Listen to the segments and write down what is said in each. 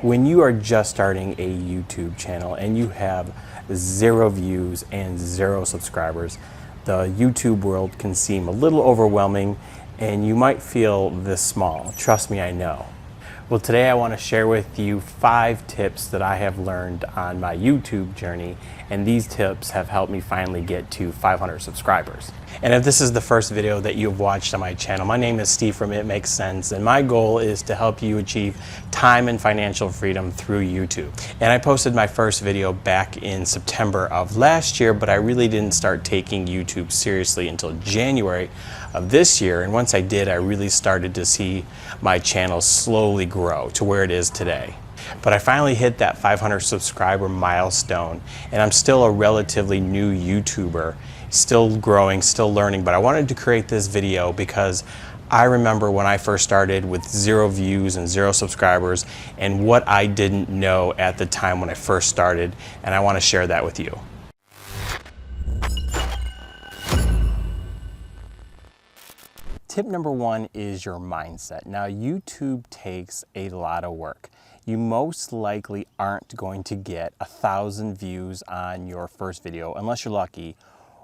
When you are just starting a YouTube channel and you have 0 views and 0 subscribers, the YouTube world can seem a little overwhelming and you might feel this small. Trust me, I know. Well, today I want to share with you 5 tips that I have learned on my YouTube journey, and these tips have helped me finally get to 500 subscribers. And if this is the first video that you've watched on my channel, my name is Steve from It Makes Sense, and my goal is to help you achieve time and financial freedom through YouTube. And I posted my first video back in September of last year, but I really didn't start taking YouTube seriously until January of this year. And once I did, I really started to see my channel slowly grow to where it is today. But I finally hit that 500 subscriber milestone, and I'm still a relatively new YouTuber, still growing, still learning, but I wanted to create this video because I remember when I first started with 0 views and 0 subscribers and what I didn't know at the time when I first started, and I want to share that with you. Tip number 1 is your mindset. Now, YouTube takes a lot of work. You most likely aren't going to get 1,000 views on your first video, unless you're lucky,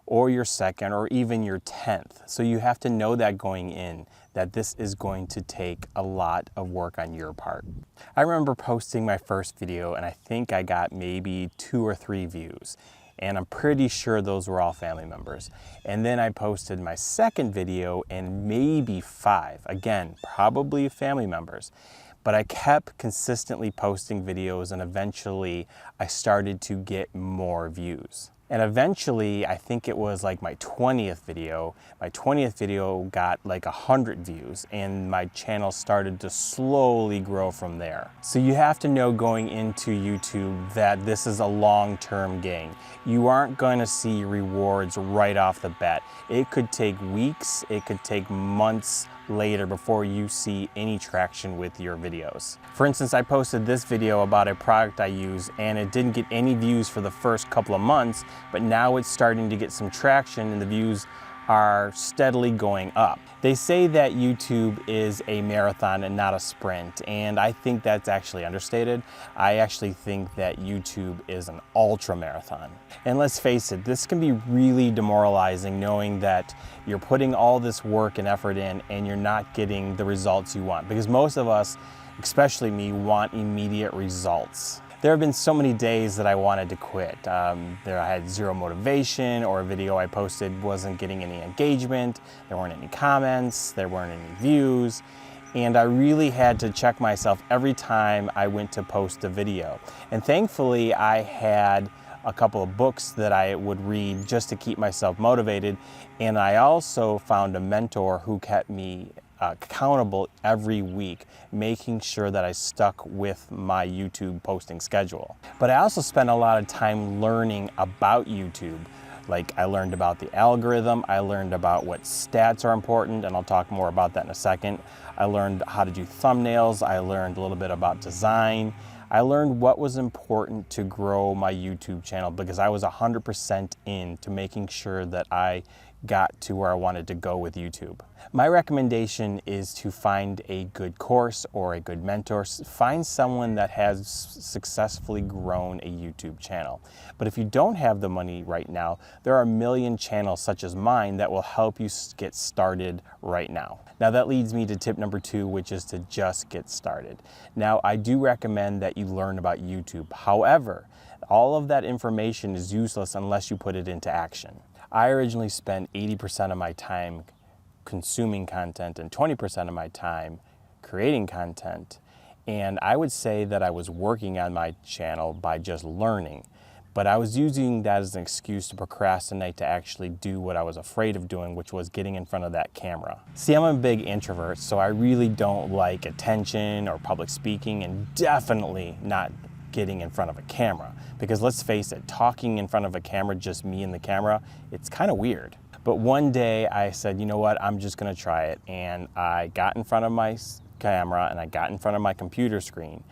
or your second, or even your 10th. So you have to know that going in, that this is going to take a lot of work on your part. I remember posting my first video, and I think I got maybe 2 or 3 views. And I'm pretty sure those were all family members. And then I posted my second video and maybe 5, again, probably family members. But I kept consistently posting videos, and eventually I started to get more views. And eventually, I think it was like my 20th video got like 100 views, and my channel started to slowly grow from there. So you have to know going into YouTube that this is a long-term game. You aren't going to see rewards right off the bat. It could take weeks, it could take months later before you see any traction with your videos. For instance, I posted this video about a product I use, and it didn't get any views for the first couple of months, but now it's starting to get some traction and the views are steadily going up. They say that YouTube is a marathon and not a sprint, and I think that's actually understated. I actually think that YouTube is an ultra marathon. And let's face it, this can be really demoralizing knowing that you're putting all this work and effort in and you're not getting the results you want, because most of us, especially me, want immediate results. There have been so many days that I wanted to quit. I had 0 motivation, or a video I posted wasn't getting any engagement, there weren't any comments, there weren't any views, and I really had to check myself every time I went to post a video. And thankfully, I had a couple of books that I would read just to keep myself motivated, and I also found a mentor who kept me accountable every week, making sure that I stuck with my YouTube posting schedule. But I also spent a lot of time learning about YouTube. Like, I learned about the algorithm, I learned about what stats are important, and I'll talk more about that in a second. I learned how to do thumbnails, I learned a little bit about design. I learned what was important to grow my YouTube channel, because I was 100% into making sure that I got to where I wanted to go with YouTube. My recommendation is to find a good course or a good mentor. Find someone that has successfully grown a YouTube channel. But if you don't have the money right now, there are a million channels such as mine that will help you get started right now. Now that leads me to tip number 2, which is to just get started. Now, I do recommend that you learn about YouTube. However, all of that information is useless unless you put it into action. I originally spent 80% of my time consuming content and 20% of my time creating content. And I would say that I was working on my channel by just learning, but I was using that as an excuse to procrastinate to actually do what I was afraid of doing, which was getting in front of that camera. See, I'm a big introvert, so I really don't like attention or public speaking, and definitely not getting in front of a camera. Because let's face it, talking in front of a camera, just me and the camera, it's kind of weird. But one day I said, you know what, I'm just gonna try it. And I got in front of my camera and I got in front of my computer screen,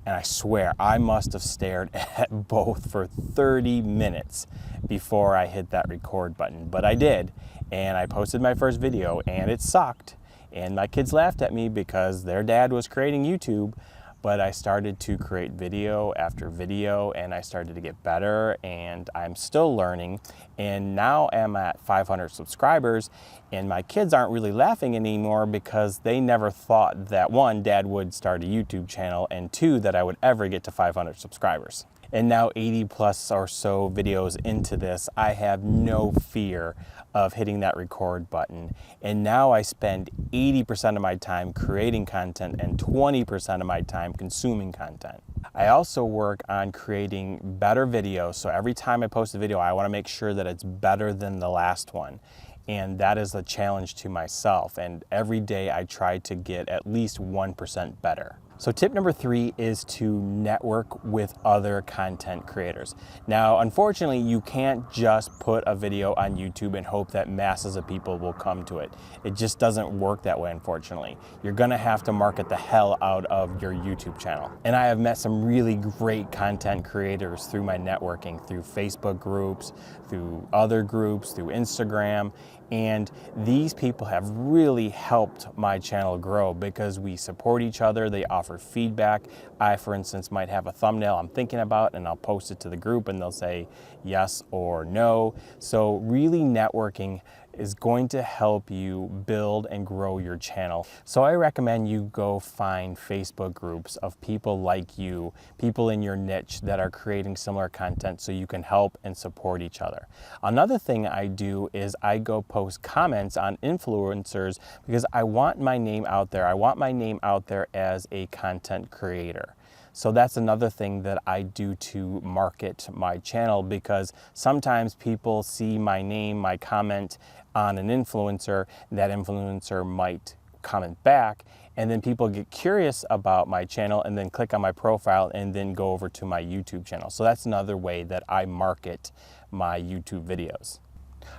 and I swear I must have stared at both for 30 minutes before I hit that record button. But I did, and I posted my first video, and it sucked. And my kids laughed at me because their dad was creating YouTube, but I started to create video after video, and I started to get better, and I'm still learning. And now I'm at 500 subscribers, and my kids aren't really laughing anymore because they never thought that, one, Dad would start a YouTube channel, and two, that I would ever get to 500 subscribers. And now 80 plus or so videos into this, I have no fear of hitting that record button. And now I spend 80% of my time creating content and 20% of my time consuming content. I also work on creating better videos. So every time I post a video, I want to make sure that it's better than the last one. And that is a challenge to myself. And every day I try to get at least 1% better. So tip number 3 is to network with other content creators. Now, unfortunately, you can't just put a video on YouTube and hope that masses of people will come to it. It just doesn't work that way, unfortunately. You're gonna have to market the hell out of your YouTube channel. And I have met some really great content creators through my networking, through Facebook groups, through other groups, through Instagram. And these people have really helped my channel grow because we support each other. They offer feedback. I, for instance, might have a thumbnail I'm thinking about, and I'll post it to the group and they'll say yes or no. So really networking is going to help you build and grow your channel. So I recommend you go find Facebook groups of people like you, people in your niche that are creating similar content so you can help and support each other. Another thing I do is I go post comments on influencers because I want my name out there. I want my name out there as a content creator. So that's another thing that I do to market my channel, because sometimes people see my name, my comment on an influencer, that influencer might comment back, and then people get curious about my channel and then click on my profile and then go over to my YouTube channel. So that's another way that I market my YouTube videos.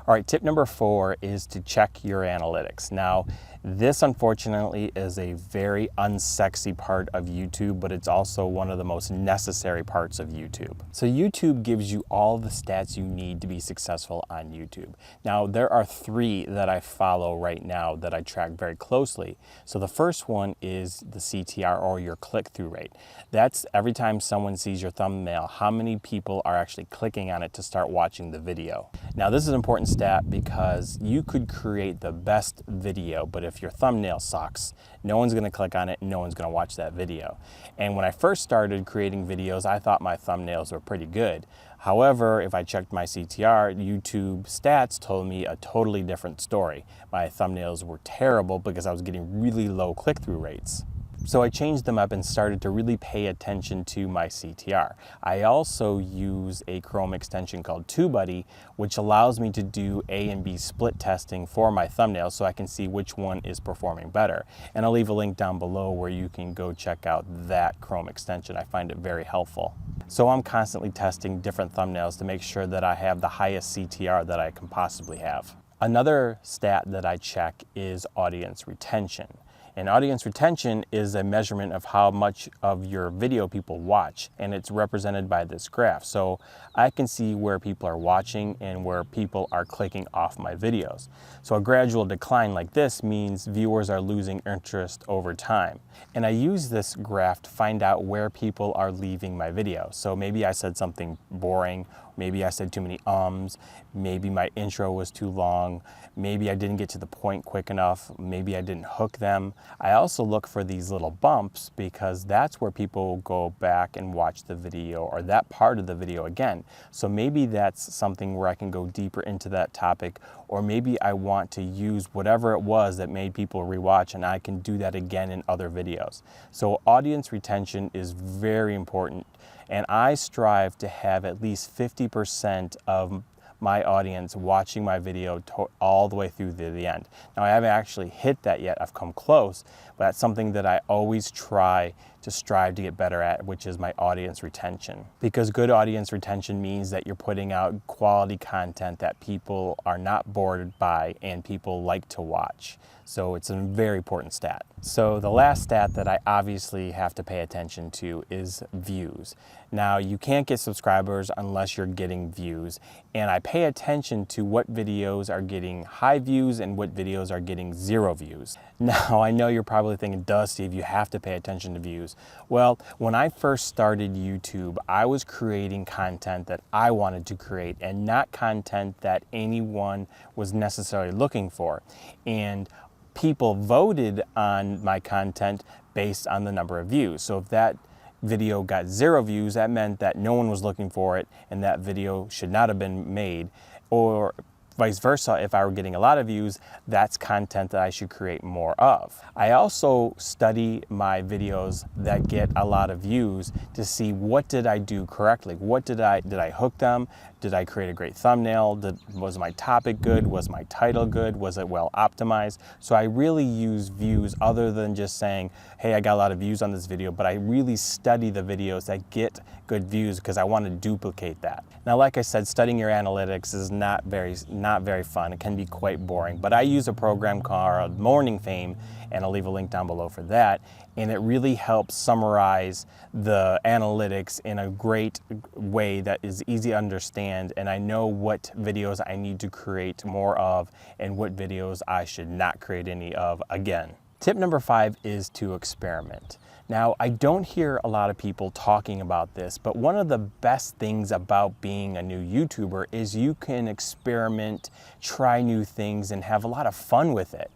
All right, tip number 4 is to check your analytics. Now, this unfortunately is a very unsexy part of YouTube, but it's also one of the most necessary parts of YouTube. So YouTube gives you all the stats you need to be successful on YouTube. Now, there are 3 that I follow right now that I track very closely. So the first one is the CTR, or your click-through rate. That's every time someone sees your thumbnail, how many people are actually clicking on it to start watching the video. Now, this is an important stat because you could create the best video, but if your thumbnail sucks, no one's gonna click on it and no one's gonna watch that video. And when I first started creating videos, I thought my thumbnails were pretty good. However, if I checked my CTR, YouTube stats told me a totally different story. My thumbnails were terrible because I was getting really low click-through rates. So I changed them up and started to really pay attention to my CTR. I also use a Chrome extension called TubeBuddy, which allows me to do A and B split testing for my thumbnails so I can see which one is performing better. And I'll leave a link down below where you can go check out that Chrome extension. I find it very helpful. So I'm constantly testing different thumbnails to make sure that I have the highest CTR that I can possibly have. Another stat that I check is audience retention. And audience retention is a measurement of how much of your video people watch, and it's represented by this graph. So I can see where people are watching and where people are clicking off my videos. So a gradual decline like this means viewers are losing interest over time. And I use this graph to find out where people are leaving my video. So maybe I said something boring, maybe I said too many ums, maybe my intro was too long, maybe I didn't get to the point quick enough, maybe I didn't hook them. I also look for these little bumps because that's where people go back and watch the video, or that part of the video again. So maybe that's something where I can go deeper into that topic, or maybe I want to use whatever it was that made people rewatch and I can do that again in other videos. So audience retention is very important, and I strive to have at least 50% of my audience watching my video all the way through to the end. Now, I haven't actually hit that yet. I've come close, but that's something that I always try to strive to get better at, which is my audience retention. Because good audience retention means that you're putting out quality content that people are not bored by and people like to watch. So it's a very important stat. So the last stat that I obviously have to pay attention to is views. Now, you can't get subscribers unless you're getting views, and I pay attention to what videos are getting high views and what videos are getting 0 views. Now, I know you're probably probably thinking, duh, Steve, you have to pay attention to views. Well, when I first started YouTube, I was creating content that I wanted to create and not content that anyone was necessarily looking for. And people voted on my content based on the number of views. So if that video got 0 views, that meant that no one was looking for it and that video should not have been made. Or vice versa, if I were getting a lot of views, that's content that I should create more of. I also study my videos that get a lot of views to see what did I do correctly. Did I hook them? Did I create a great thumbnail? Was my topic good? Was my title good? Was it well optimized? So I really use views other than just saying, hey, I got a lot of views on this video, but I really study the videos that get good views because I want to duplicate that. Now, like I said, studying your analytics is not very fun. It can be quite boring, but I use a program called Morning Fame, and I'll leave a link down below for that. And it really helps summarize the analytics in a great way that is easy to understand, and I know what videos I need to create more of and what videos I should not create any of again. Tip number 5 is to experiment. Now, I don't hear a lot of people talking about this, but one of the best things about being a new YouTuber is you can experiment, try new things, and have a lot of fun with it.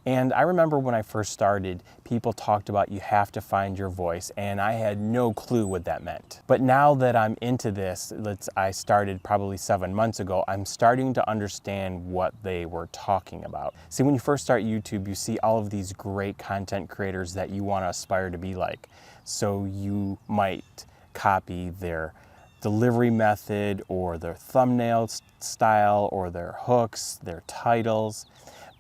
And I remember when I first started, people talked about you have to find your voice, and I had no clue what that meant. But now that I'm into this, I started probably 7 months ago, I'm starting to understand what they were talking about. See, when you first start YouTube, you see all of these great content creators that you want to aspire to be like. So you might copy their delivery method or their thumbnail style or their hooks, their titles.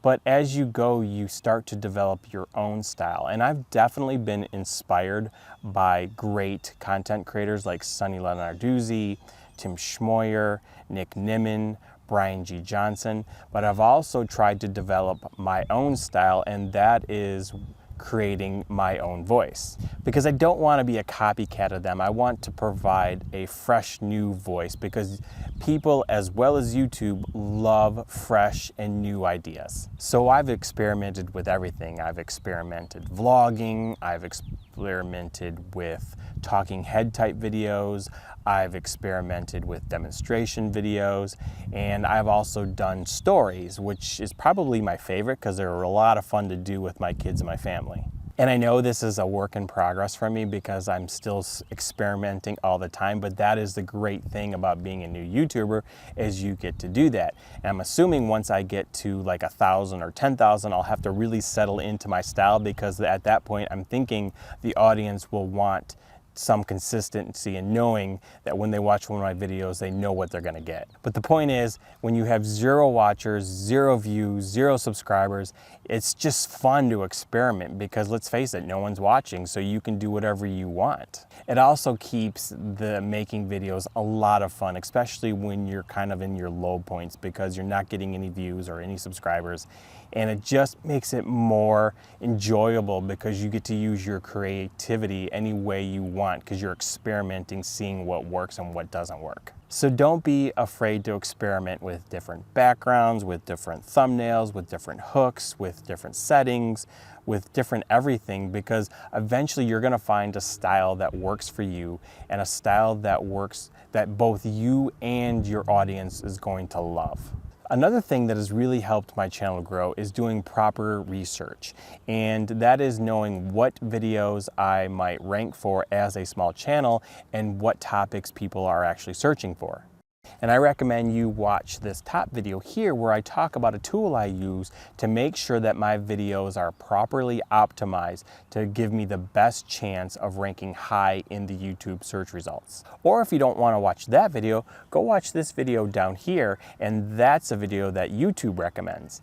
But as you go, you start to develop your own style. And I've definitely been inspired by great content creators like Sunny Lenarduzzi, Tim Schmoyer, Nick Nimmin, Brian G. Johnson. But I've also tried to develop my own style, and that is creating my own voice. Because I don't want to be a copycat of them. I want to provide a fresh new voice because people, as well as YouTube, love fresh and new ideas. So I've experimented with everything. I've experimented vlogging, I've experimented with talking head type videos, I've experimented with demonstration videos, and I've also done stories, which is probably my favorite because they're a lot of fun to do with my kids and my family. And I know this is a work in progress for me because I'm still experimenting all the time, but that is the great thing about being a new YouTuber is you get to do that. And I'm assuming once I get to like 1,000 or 10,000, I'll have to really settle into my style because at that point I'm thinking the audience will want some consistency and knowing that when they watch one of my videos, they know what they're gonna get. But the point is, when you have 0 watchers, 0 views, 0 subscribers, it's just fun to experiment because let's face it, no one's watching, so you can do whatever you want. It also keeps the making videos a lot of fun, especially when you're kind of in your low points because you're not getting any views or any subscribers. And it just makes it more enjoyable because you get to use your creativity any way you want because you're experimenting, seeing what works and what doesn't work. So don't be afraid to experiment with different backgrounds, with different thumbnails, with different hooks, with different settings, with different everything, because eventually you're gonna find a style that works for you and a style that works that both you and your audience is going to love. Another thing that has really helped my channel grow is doing proper research, and that is knowing what videos I might rank for as a small channel and what topics people are actually searching for. And I recommend you watch this top video here where I talk about a tool I use to make sure that my videos are properly optimized to give me the best chance of ranking high in the YouTube search results. Or if you don't want to watch that video, go watch this video down here, and that's a video that YouTube recommends.